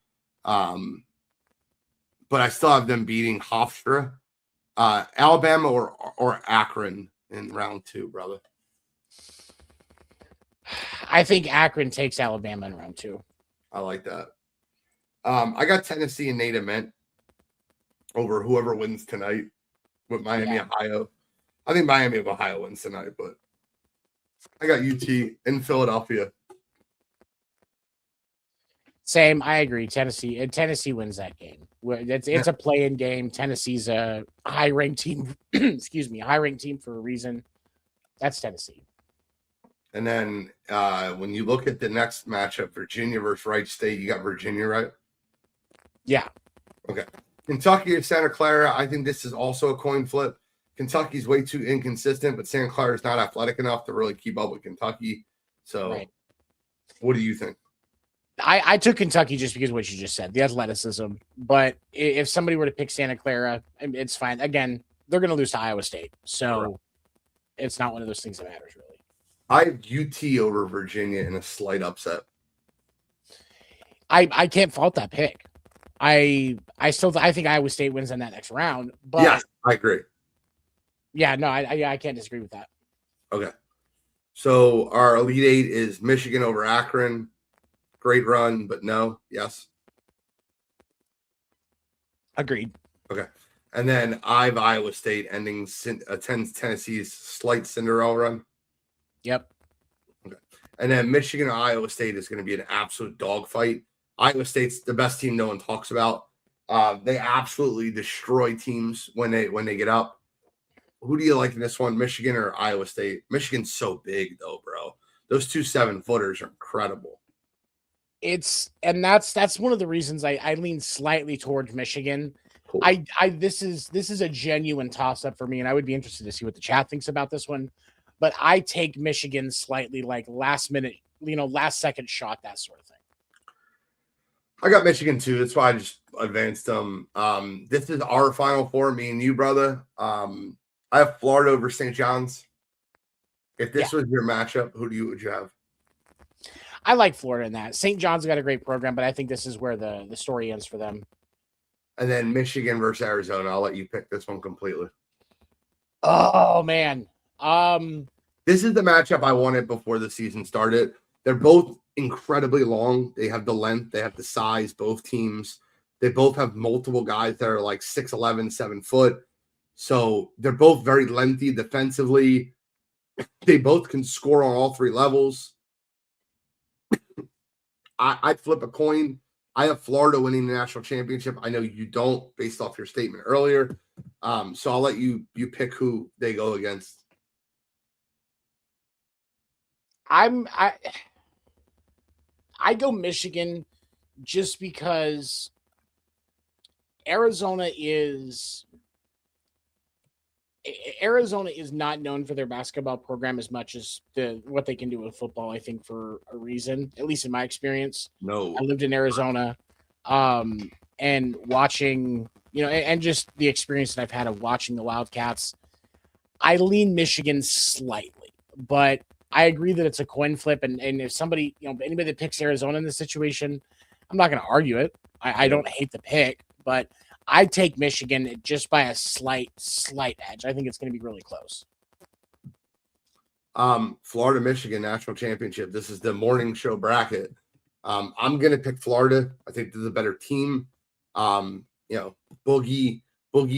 But I still have them beating Hofstra. Alabama or Akron in round 2, brother. I think Akron takes Alabama in round 2. I like that. I got Tennessee and Nate Ament over whoever wins tonight with Miami, Ohio. I think Miami of Ohio wins tonight, but I got UT in Philadelphia. Same. I agree. Tennessee wins that game. It's a play-in game. Tennessee's a high-ranked team. Excuse me, high-ranked team for a reason. That's Tennessee. And then when you look at the next matchup, Virginia versus Wright State, you got Virginia, right? Yeah. Okay. Kentucky or Santa Clara, I think this is also a coin flip. Kentucky's way too inconsistent, but Santa Clara is not athletic enough to really keep up with Kentucky. So, Right. what do you think? I took Kentucky just because of what you just said, the athleticism. But if somebody were to pick Santa Clara, it's fine. Again, they're going to lose to Iowa State. So it's not one of those things that matters, really. I have UT over Virginia in a slight upset. I can't fault that pick. I think Iowa State wins in that next round. But yeah, I agree. Yeah, no, I can't disagree with that. Okay. So our Elite Eight is Michigan over Akron. Great run, but no. Yes. Agreed. Okay. And then Iowa State ending Tennessee's slight Cinderella run. Yep. Okay. And then Michigan or Iowa State is going to be an absolute dogfight. Iowa State's the best team no one talks about. They absolutely destroy teams when they get up. Who do you like in this one, Michigan or Iowa State? Michigan's so big, though, bro. Those 2 7-footers are incredible. That's one of the reasons I lean slightly towards Michigan. Cool. This is a genuine toss-up for me, and I would be interested to see what the chat thinks about this one. But I take Michigan slightly like last minute, last second shot, that sort of thing. I got Michigan too. That's why I just advanced them. This is our Final Four, me and you, brother. I have Florida over St. John's. If this was your matchup, would you have? I like Florida in that. St. John's got a great program, but I think this is where the story ends for them. And then Michigan versus Arizona. I'll let you pick this one completely. Oh, man. This is the matchup I wanted before the season started. They're both incredibly long. They have the length. They have the size, both teams. They both have multiple guys that are like 6'11", 7 foot. So they're both very lengthy defensively. They both can score on all 3 levels. I'd flip a coin. I have Florida winning the national championship. I know you don't, based off your statement earlier. So I'll let you pick who they go against. I go Michigan just because Arizona is not known for their basketball program as much as what they can do with football, I think, for a reason, at least in my experience. No. I lived in Arizona, and watching, and just the experience that I've had of watching the Wildcats, I lean Michigan slightly, but I agree that it's a coin flip. And if somebody, anybody that picks Arizona in this situation, I'm not going to argue it. I don't hate the pick, but I take Michigan just by a slight edge. I think it's going to be really close. Florida, Michigan national championship. This is the morning show bracket. I'm going to pick Florida. I think they're the better team. Boogie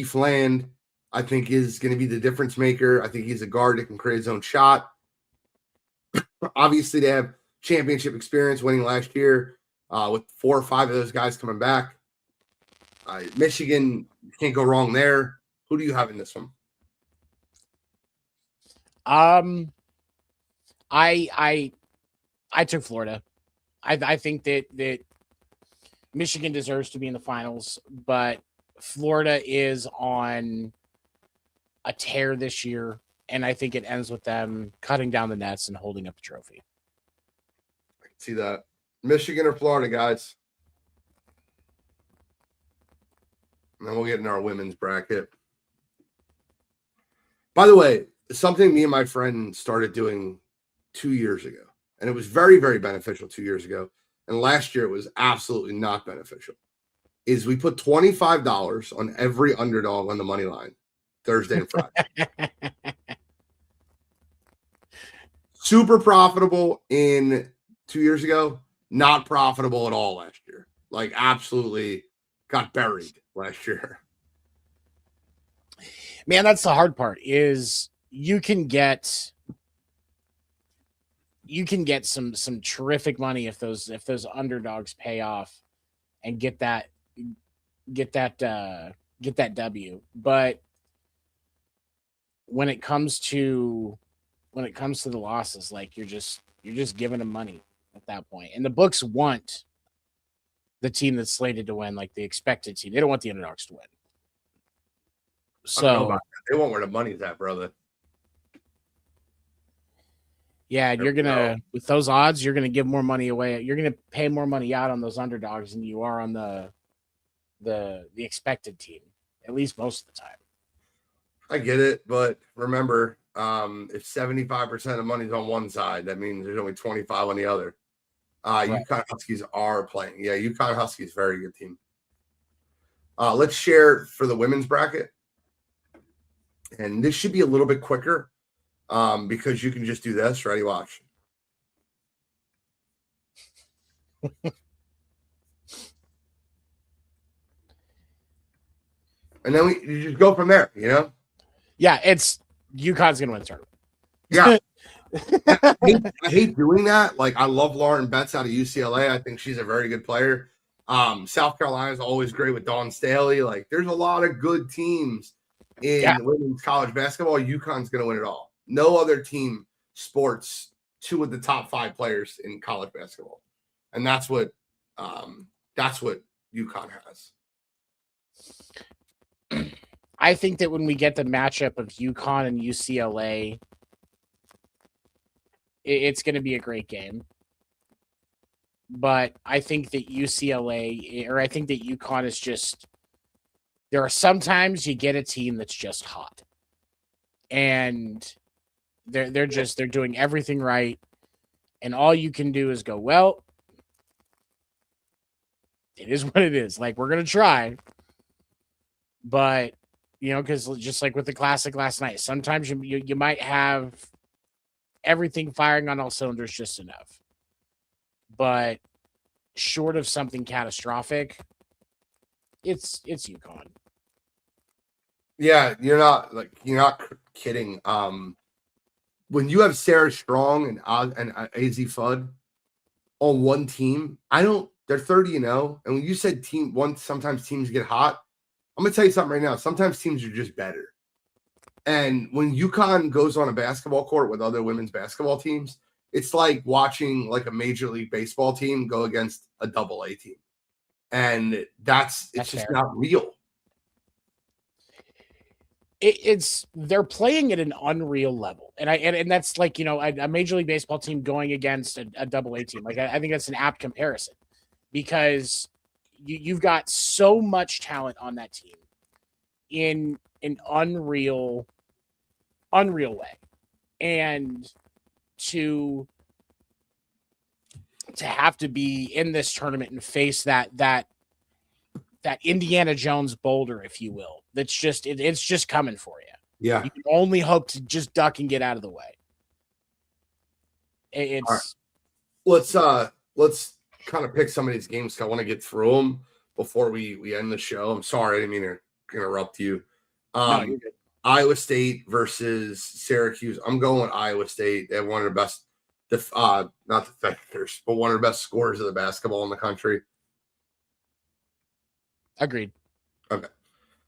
Fland, I think, is going to be the difference maker. I think he's a guard that can create his own shot. Obviously, they have championship experience winning last year with 4 or 5 of those guys coming back. Michigan, can't go wrong there. Who do you have in this one? I took Florida. I think that Michigan deserves to be in the finals, but Florida is on a tear this year, and I think it ends with them cutting down the nets and holding up the trophy. I can see that. Michigan or Florida, guys? And then we'll get in our women's bracket. By the way, something me and my friend started doing 2 years ago, and it was very, very beneficial 2 years ago, and last year it was absolutely not beneficial, is we put $25 on every underdog on the money line Thursday and Friday. Super profitable in 2 years ago, not profitable at all last year. Like, absolutely got buried last year. Man, that's the hard part, is you can get some terrific money if those underdogs pay off and get that W. But when it comes to when it comes to the losses. Like you're just giving them money at that point. And the books want the team that's slated to win, like the expected team. They don't want the underdogs to win. I don't know So about that. They won't where the money's at, brother. yeah, you're gonna with those odds, you're gonna give more money away. You're gonna pay more money out on those underdogs than you are on the expected team, at least most of the time. I get it, but remember, if 75% of money's on one side, that means there's only 25 on the other. Right. UConn Huskies are playing. Yeah, UConn Huskies, very good team. Let's share for the women's bracket. And this should be a little bit quicker because you can just do this. Ready? Watch. And then you just go from there, you know? Yeah, it's UConn's gonna win the tournament. Yeah. I hate doing that. Like, I love Lauren Betts out of UCLA. I think she's a very good player. South Carolina is always great with Dawn Staley. Like, there's a lot of good teams in women's college basketball. UConn's going to win it all. No other team sports two of the top 5 players in college basketball, and that's what UConn has. I think that when we get the matchup of UConn and UCLA, it's going to be a great game. But I think that UCLA, or I think that UConn is just, there are sometimes you get a team that's just hot. And they're doing everything right. And all you can do is go, well, it is what it is. Like, we're going to try. But, you know, because just like with the Classic last night, sometimes you might have everything firing on all cylinders just enough. But short of something catastrophic, it's UConn. Yeah, you're not kidding. When you have Sarah Strong and AZ Fudd on one team, they're 30-0. And when you said sometimes teams get hot, I'm gonna tell you something right now. Sometimes teams are just better. And when UConn goes on a basketball court with other women's basketball teams, it's like watching like a Major League Baseball team go against a AA team. And it's just fair. not real. They're playing at an unreal level. And that's like, you know, a Major League Baseball team going against a AA team. Like, I think that's an apt comparison because you've got so much talent on that team in an unreal way. And to have to be in this tournament and face that Indiana Jones boulder, if you will, that's just it's just coming for you. Yeah. You can only hope to just duck and get out of the way. It's right. Let's kind of pick some of these games. I want to get through them before we end the show. I'm sorry, I didn't mean to interrupt you. No, you're good. Iowa State versus Syracuse. I'm going with Iowa State. They have one of the best, not defenders, but one of the best scorers of the basketball in the country. Agreed. Okay.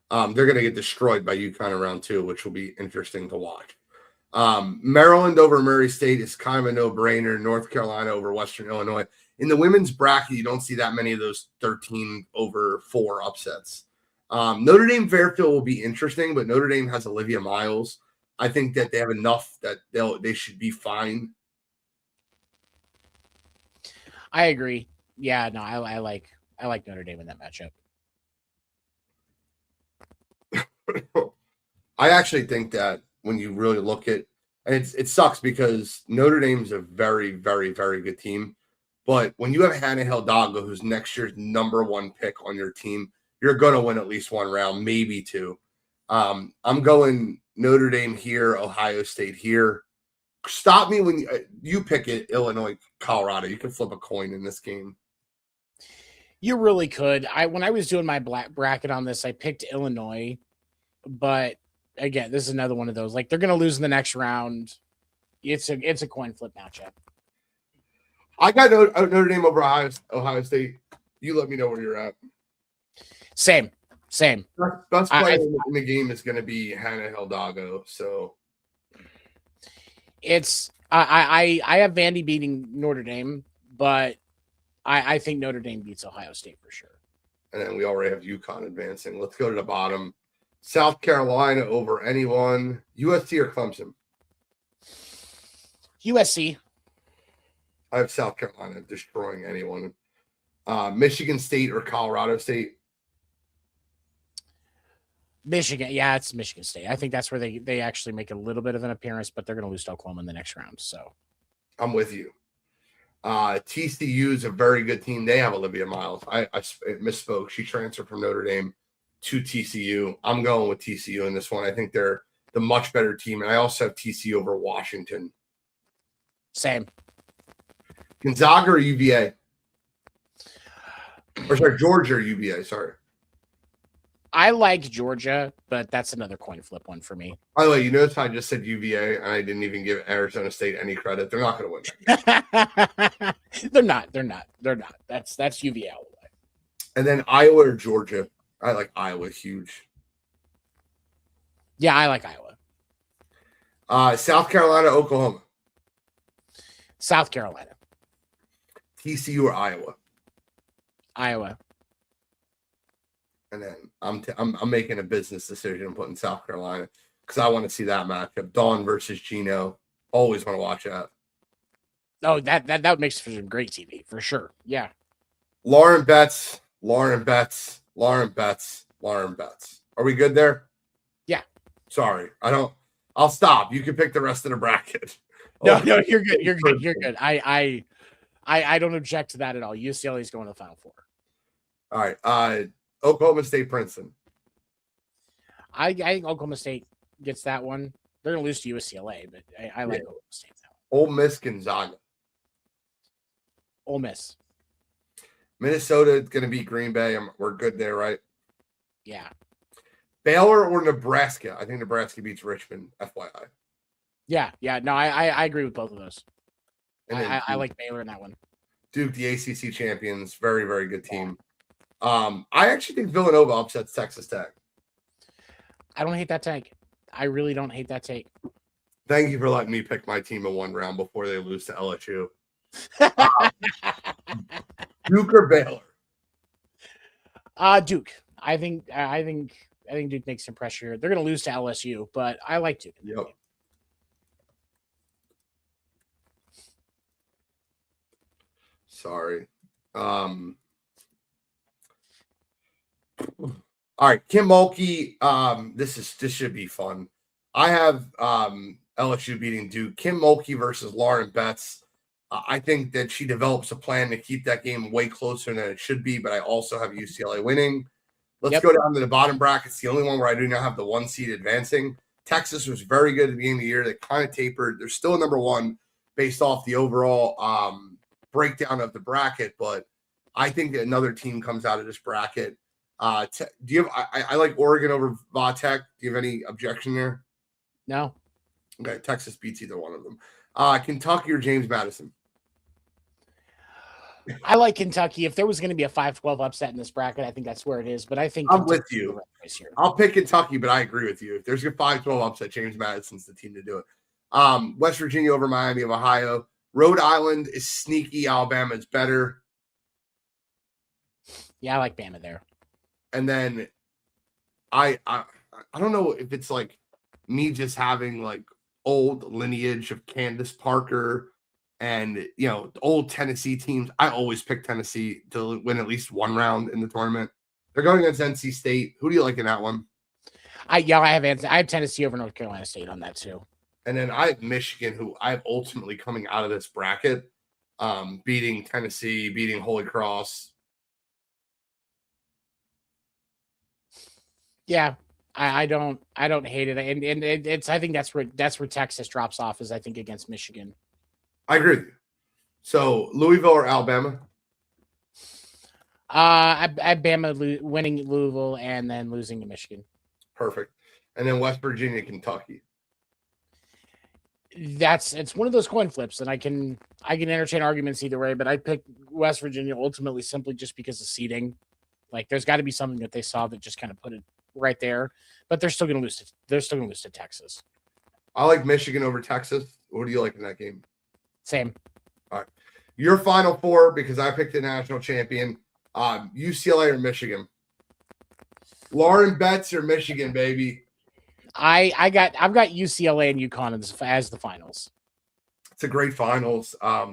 They're going to get destroyed by UConn in round 2, which will be interesting to watch. Maryland over Murray State is kind of a no-brainer. North Carolina over Western Illinois. In the women's bracket, you don't see that many of those 13-4 upsets. Notre Dame Fairfield will be interesting, but Notre Dame has Olivia Miles. I think that they have enough that they should be fine. I agree. Yeah, no, I like Notre Dame in that matchup. I actually think that when you really look at, and it sucks because Notre Dame's a very, very, very good team. But when you have Hannah Hidalgo, who's next year's #1 pick on your team, you're going to win at least one round, maybe 2. I'm going Notre Dame here, Ohio State here. Stop me when you pick it, Illinois, Colorado. You can flip a coin in this game. You really could. When I was doing my black bracket on this, I picked Illinois. But again, this is another one of those. Like, they're going to lose in the next round. It's a coin flip matchup. I got Notre Dame over Ohio State. You let me know where you're at. Same. Best player in the game is going to be Hannah Hidalgo. So It's I have Vandy beating Notre Dame, but I think Notre Dame beats Ohio State for sure. And then we already have UConn advancing. Let's go to the bottom. South Carolina over anyone. USC or Clemson? USC. I have South Carolina destroying anyone. Michigan State or Colorado State? Michigan. Yeah, it's Michigan State. I think that's where they actually make a little bit of an appearance, but they're going to lose to Oklahoma in the next round. So I'm with you. TCU is a very good team. They have Olivia Miles. I misspoke. She transferred from Notre Dame to TCU. I'm going with TCU in this one. I think they're the much better team. And I also have TCU over Washington. Same. Gonzaga or UVA? Or sorry, Georgia or UVA, sorry. I like Georgia, but that's another coin flip one for me. By the way, you notice I just said UVA and I didn't even give Arizona State any credit. They're not going to win. They're not. That's UVA all the way. And then Iowa or Georgia? I like Iowa huge. Yeah, I like Iowa. South Carolina, Oklahoma. South Carolina. TCU or Iowa? Iowa. And then I'm making a business decision and putting South Carolina because I want to see that matchup. Dawn versus Gino. Always want to watch that. Oh, that makes for some great TV for sure. Yeah. Lauren Betts. Are we good there? Yeah. Sorry. I'll stop. You can pick the rest of the bracket. No, you're good. You're good. I don't object to that at all. UCLA is going to the Final Four. All right. Oklahoma State, Princeton. I think Oklahoma State gets that one. They're going to lose to UCLA, but I like Oklahoma State. Ole Miss, Gonzaga. Ole Miss. Minnesota is going to beat Green Bay. We're good there, right? Yeah. Baylor or Nebraska? I think Nebraska beats Richmond, FYI. Yeah. No, I agree with both of those. I like Baylor in that one. Duke, the ACC champions. Very, very good team. I actually think Villanova upsets Texas Tech. I don't hate that take. I really don't hate that take. Thank you for letting me pick my team in one round before they lose to LSU. Duke or Baylor? Duke. I think Duke makes some pressure. They're going to lose to LSU, but I like Duke. Yep. Sorry. All right, Kim Mulkey. This should be fun. I have LSU beating Duke. Kim Mulkey versus Lauren Betts. I think that she develops a plan to keep that game way closer than it should be, but I also have UCLA winning. Let's go down to the bottom bracket. It's the only one where I do not have the 1 seed advancing. Texas was very good at the beginning of the year. They kind of tapered. They're still number one based off the overall breakdown of the bracket, but I think that another team comes out of this bracket. Do you have? I like Oregon over Vatech. Do you have any objection there? No. Okay, Texas beats either one of them. Kentucky or James Madison? I like Kentucky. If there was going to be a 5-12 upset in this bracket, I think that's where it is. But I think I'm with you. I'll pick Kentucky, but I agree with you. If there's a 5-12 upset, James Madison's the team to do it. West Virginia over Miami of Ohio. Rhode Island is sneaky. Alabama is better. Yeah, I like Bama there. And then I don't know if it's like me just having like old lineage of Candace Parker and, old Tennessee teams. I always pick Tennessee to win at least one round in the tournament. They're going against NC State. Who do you like in that one? I have Tennessee over North Carolina State on that too. And then I have Michigan, who I have ultimately coming out of this bracket, beating Tennessee, beating Holy Cross. Yeah, I don't hate it, and it's I think that's where Texas drops off is I think against Michigan. I agree with you. So Louisville or Alabama? Bama winning Louisville and then losing to Michigan. Perfect. And then West Virginia, Kentucky. It's one of those coin flips, and I can entertain arguments either way, but I pick West Virginia ultimately simply just because of seeding. Like there's got to be something that they saw that just kind of put it right there, but they're still going to lose. They're still going to lose to Texas. I like Michigan over Texas. What do you like in that game? Same. All right. Your Final Four, because I picked the national champion, UCLA or Michigan? Lauren Betts or Michigan, baby? I've got UCLA and UConn as the finals. It's a great finals. I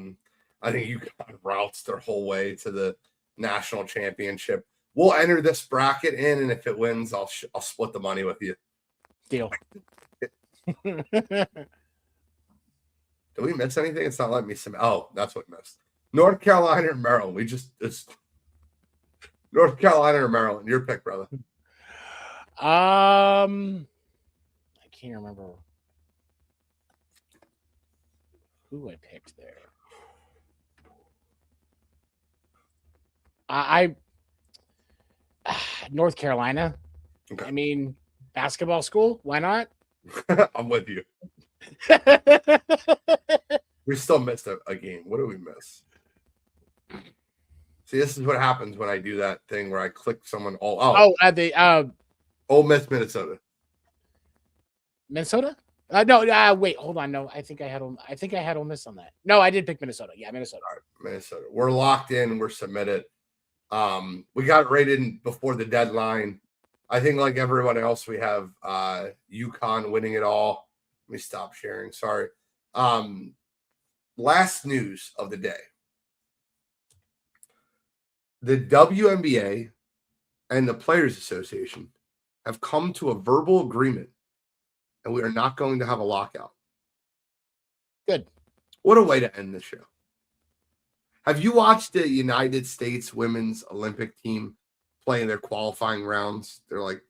think UConn routes their whole way to the national championship. We'll enter this bracket in, and if it wins, I'll split the money with you. Deal. Did we miss anything? It's not letting me submit. Oh, that's what we missed. North Carolina or Maryland? It's North Carolina or Maryland? Your pick, brother. I can't remember who I picked there. I North Carolina. Okay. I mean, basketball school. Why not? I'm with you. We still missed a game. What did we miss? See, this is what happens when I do that thing where I click someone. Ole Miss, Minnesota. Minnesota? No. Wait, hold on. No, I think I had Ole Miss on that. No, I did pick Minnesota. Yeah, Minnesota. All right, Minnesota. We're locked in. We're submitted. We got rated before the deadline. I think, like everyone else, we have UConn winning it all. Let me stop sharing. Sorry. Last news of the day. The WNBA and the Players Association have come to a verbal agreement, and we are not going to have a lockout. Good. What a way to end the show. Have you watched the United States women's Olympic team playing their qualifying rounds? They're like,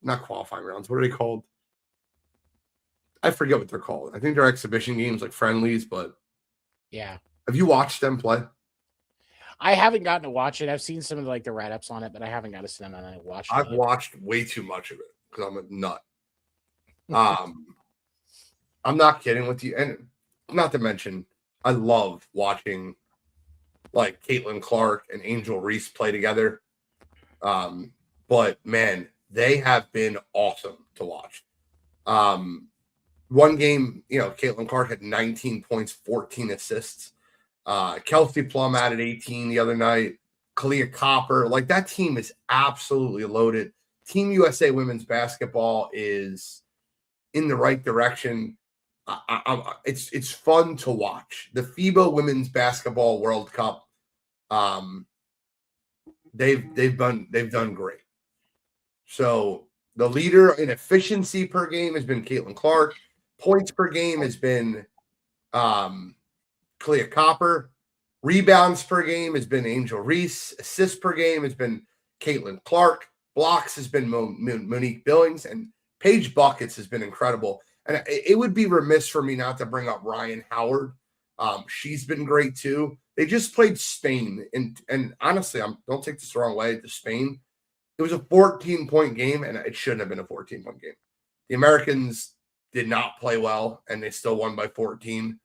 not qualifying rounds. What are they called? I forget what they're called. I think they're exhibition games, like friendlies, but yeah. Have you watched them play? I haven't gotten to watch it. I've seen some of the write-ups on it, but I haven't got to sit down and watch it. I've watched way too much of it because I'm a nut. I'm not kidding with you. And not to mention, I love watching like Caitlin Clark and Angel Reese play together. But man, they have been awesome to watch. One game, Caitlin Clark had 19 points, 14 assists. Kelsey Plum added 18 the other night. Kalia Copper, like that team is absolutely loaded. Team USA women's basketball is in the right direction. It's fun to watch. The FIBA Women's Basketball World Cup, they've done great. So the leader in efficiency per game has been Caitlin Clark. Points per game has been Kalia Copper. Rebounds per game has been Angel Reese. Assists per game has been Caitlin Clark. Blocks has been Monique Billings. And Paige Buckets has been incredible. And it would be remiss for me not to bring up Ryan Howard. She's been great too. They just played Spain. And honestly, don't take this the wrong way, to Spain. It was a 14-point game, and it shouldn't have been a 14-point game. The Americans did not play well, and they still won by 14.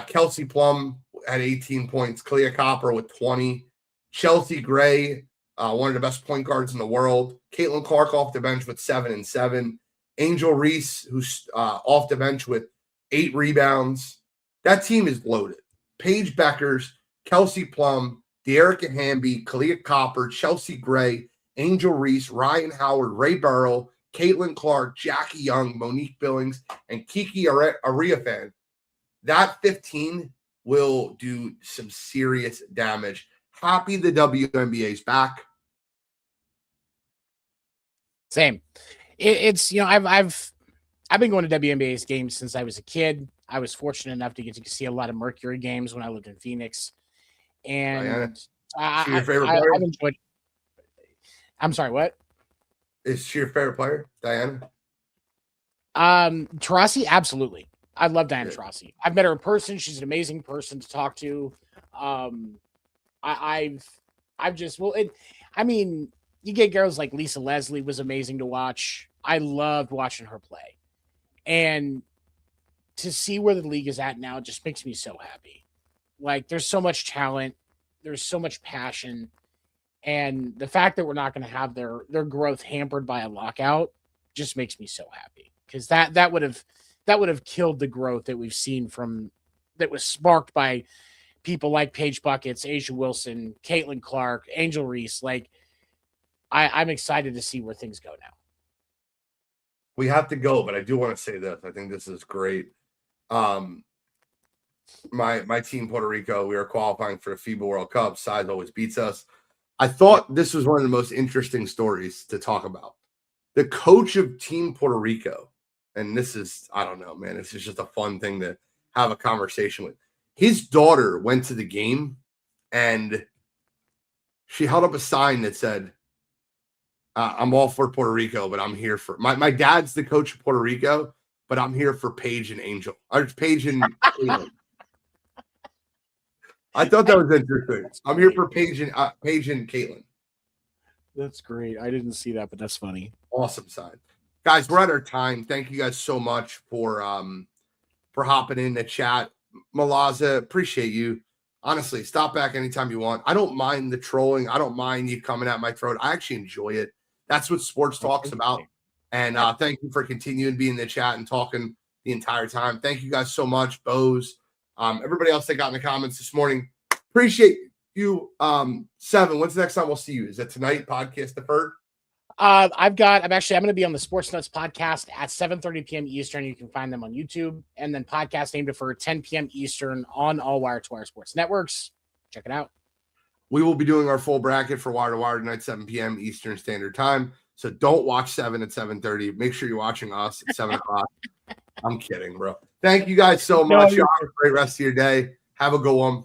Kelsey Plum had 18 points. Kalia Copper with 20. Chelsea Gray, one of the best point guards in the world. Caitlin Clark off the bench with 7 and 7. Angel Reese, who's off the bench with 8 rebounds. That team is loaded. Paige Beckers, Kelsey Plum, De'Erica Hamby, Kalia Copper, Chelsea Gray, Angel Reese, Ryan Howard, Ray Burrow, Caitlin Clark, Jackie Young, Monique Billings, and Kiki Ariafan. That 15 will do some serious damage. Happy the WNBA's back. Same. It's I've been going to WNBA's games since I was a kid. I was fortunate enough to get to see a lot of Mercury games when I lived in Phoenix, and your favorite player? I've enjoyed. I'm sorry, what? Is she your favorite player, Diana? Taurasi, absolutely. I love Diana Taurasi. I've met her in person. She's an amazing person to talk to. You get girls like Lisa Leslie was amazing to watch. I loved watching her play. And to see where the league is at now just makes me so happy. Like, there's so much talent. There's so much passion. And the fact that we're not going to have their growth hampered by a lockout just makes me so happy. Because that would have that would have killed the growth that we've seen that was sparked by people like Paige Buckets, Asia Wilson, Caitlin Clark, Angel Reese. Like, I'm excited to see where things go now. We have to go, but I do want to say this. I think this is great. My team, Puerto Rico, we are qualifying for the FIBA World Cup. Size always beats us. I thought this was one of the most interesting stories to talk about. The coach of Team Puerto Rico, and this is, I don't know, man, this is just a fun thing to have a conversation with. His daughter went to the game, and she held up a sign that said, I'm all for Puerto Rico, but I'm here for my dad's the coach of Puerto Rico, but I'm here for Paige and Angel. Or Paige and Caitlin. I thought that was interesting. I'm here for Paige and Caitlin. That's great. I didn't see that, but that's funny. Awesome sign. Guys, we're at our time. Thank you guys so much for hopping in the chat. Malaza, appreciate you. Honestly, stop back anytime you want. I don't mind the trolling. I don't mind you coming at my throat. I actually enjoy it. That's what sports talk's about. And thank you for continuing to be in the chat and talking the entire time. Thank you guys so much, Bose. Everybody else that got in the comments this morning. Appreciate you. 7, when's the next time we'll see you? Is it tonight? Podcast deferred? I'm going to be on the Sports Nuts podcast at 7:30 p.m. Eastern. You can find them on YouTube, and then podcast named for 10 p.m. Eastern on all Wire to Wire Sports networks. Check it out. We will be doing our full bracket for Wire to Wire tonight, 7 p.m. Eastern Standard Time. So don't watch 7 at 7:30. Make sure you're watching us at 7 o'clock. I'm kidding, bro. Thank you guys so much. Y'all have a great rest of your day. Have a good one.